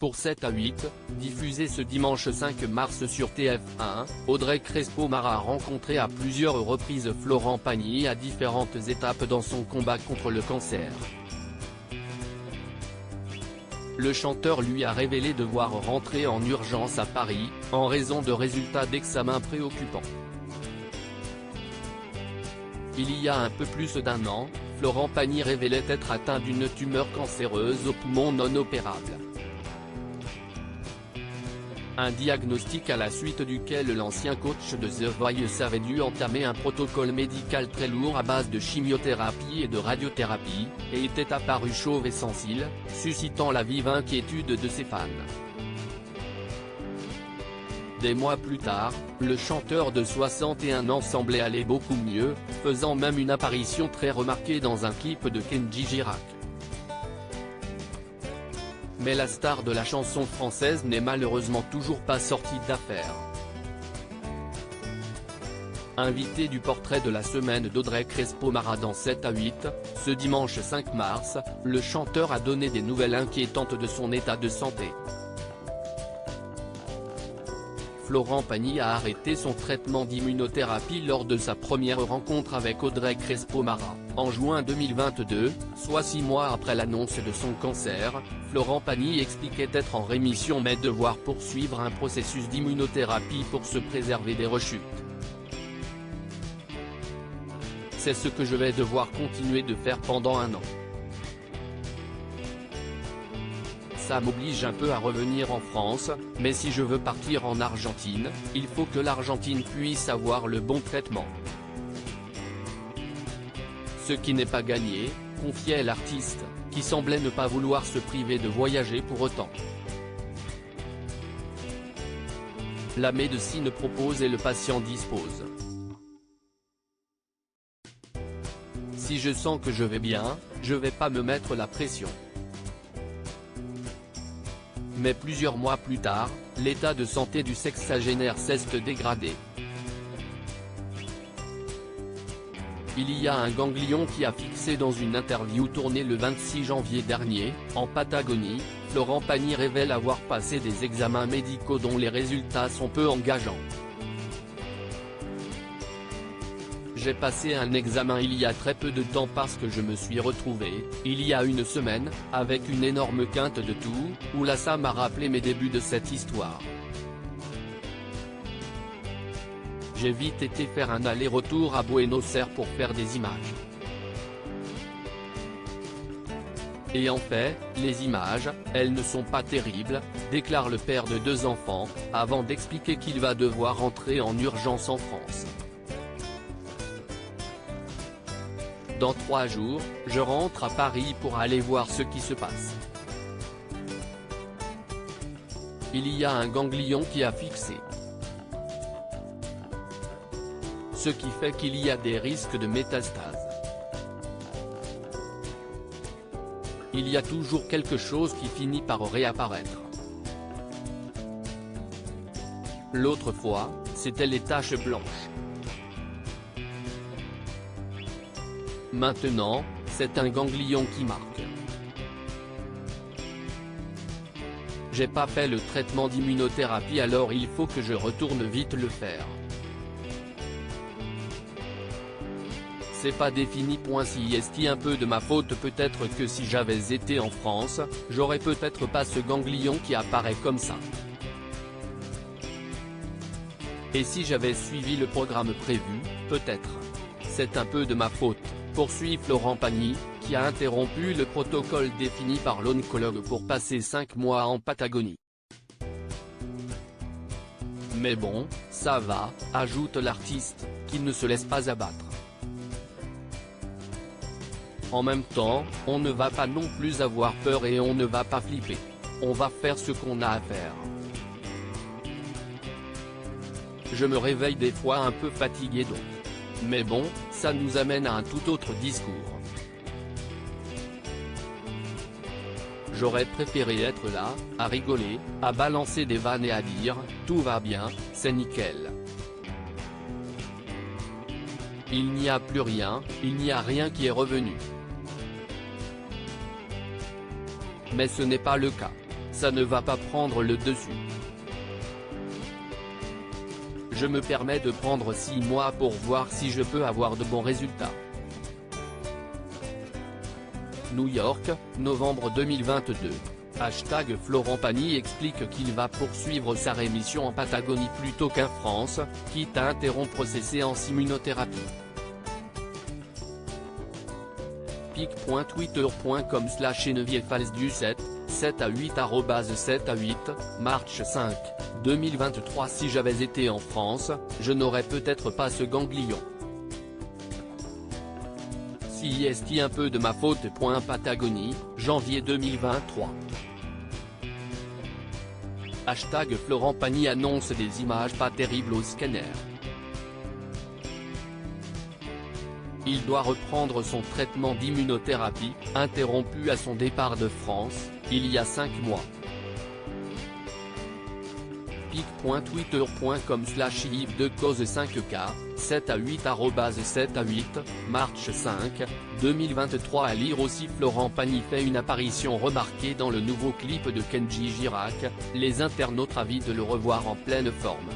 pour 7 à 8, diffusé ce dimanche 5 mars sur TF1, Audrey Crespo-Mara a rencontré à plusieurs reprises Florent Pagny à différentes étapes dans son combat contre le cancer. Le chanteur lui a révélé devoir rentrer en urgence à Paris, en raison de résultats d'examens préoccupants. Il y a un peu plus d'un an, Florent Pagny révélait être atteint d'une tumeur cancéreuse au poumon non opérable. Un diagnostic à la suite duquel l'ancien coach de The Voice avait dû entamer un protocole médical très lourd à base de chimiothérapie et de radiothérapie, et était apparu chauve et sensile, suscitant la vive inquiétude de ses fans. Des mois plus tard, le chanteur de 61 ans semblait aller beaucoup mieux, faisant même une apparition très remarquée dans un clip de Kenji Girac. Mais la star de la chanson française n'est malheureusement toujours pas sortie d'affaire. Invité du portrait de la semaine d'Audrey Crespo-Mara dans 7 à 8, ce dimanche 5 mars, le chanteur a donné des nouvelles inquiétantes de son état de santé. Florent Pagny a arrêté son traitement d'immunothérapie lors de sa première rencontre avec Audrey Crespo-Mara, en juin 2022, soit 6 mois après l'annonce de son cancer. Florent Pagny expliquait être en rémission mais devoir poursuivre un processus d'immunothérapie pour se préserver des rechutes. C'est ce que je vais devoir continuer de faire pendant un an. Ça m'oblige un peu à revenir en France, mais si je veux partir en Argentine, il faut que l'Argentine puisse avoir le bon traitement. Ce qui n'est pas gagné, confiait l'artiste, qui semblait ne pas vouloir se priver de voyager pour autant. La médecine propose et le patient dispose. Si je sens que je vais bien, je vais pas me mettre la pression. Mais plusieurs mois plus tard, l'état de santé du sexagénaire s'est dégradé. Il y a un ganglion qui a fixé dans une interview tournée le 26 janvier dernier, en Patagonie. Florent Pagny révèle avoir passé des examens médicaux dont les résultats sont peu engageants. J'ai passé un examen il y a très peu de temps parce que je me suis retrouvé, il y a une semaine, avec une énorme quinte de toux, où là ça m'a rappelé mes débuts de cette histoire. J'ai vite été faire un aller-retour à Buenos Aires pour faire des images. Et en fait, les images, elles ne sont pas terribles, déclare le père de 2 enfants, avant d'expliquer qu'il va devoir rentrer en urgence en France. Dans 3 jours, je rentre à Paris pour aller voir ce qui se passe. Il y a un ganglion qui a fixé. Ce qui fait qu'il y a des risques de métastase. Il y a toujours quelque chose qui finit par réapparaître. L'autre fois, c'était les taches blanches. Maintenant, c'est un ganglion qui marque. J'ai pas fait le traitement d'immunothérapie alors il faut que je retourne vite le faire. C'est pas défini. Si est un peu de ma faute, peut-être que si j'avais été en France, j'aurais peut-être pas ce ganglion qui apparaît comme ça. Et si j'avais suivi le programme prévu, peut-être. C'est un peu de ma faute, poursuit Florent Pagny, qui a interrompu le protocole défini par l'oncologue pour passer 5 mois en Patagonie. Mais bon, ça va, ajoute l'artiste, qui ne se laisse pas abattre. En même temps, on ne va pas non plus avoir peur et on ne va pas flipper. On va faire ce qu'on a à faire. Je me réveille des fois un peu fatigué donc. Mais bon, ça nous amène à un tout autre discours. J'aurais préféré être là, à rigoler, à balancer des vannes et à dire « tout va bien, c'est nickel ». Il n'y a plus rien, il n'y a rien qui est revenu. Mais ce n'est pas le cas. ça ne va pas prendre le dessus. Je me permets de prendre 6 mois pour voir si je peux avoir de bons résultats. New York, novembre 2022. Florent Pagny explique qu'il va poursuivre sa rémission en Patagonie plutôt qu'en France, quitte à interrompre ses séances immunothérapie. pic.twitter.com/Geneviève-du 7 à 8 7 à 8, March 5, 2023. Si j'avais été en France, je n'aurais peut-être pas ce ganglion. Si est un peu de ma faute. Patagonie, janvier 2023. Florent Pagny annonce des images pas terribles au scanner. Il doit reprendre son traitement d'immunothérapie, interrompu à son départ de France, il y a 5 mois. pic.twitter.com/Yves-de-Cause 5K, 7 à 8 7 à 8, March 5, 2023. À lire aussi, Florent Pagny fait une apparition remarquée dans le nouveau clip de Kenji Girac, les internautes avides de le revoir en pleine forme.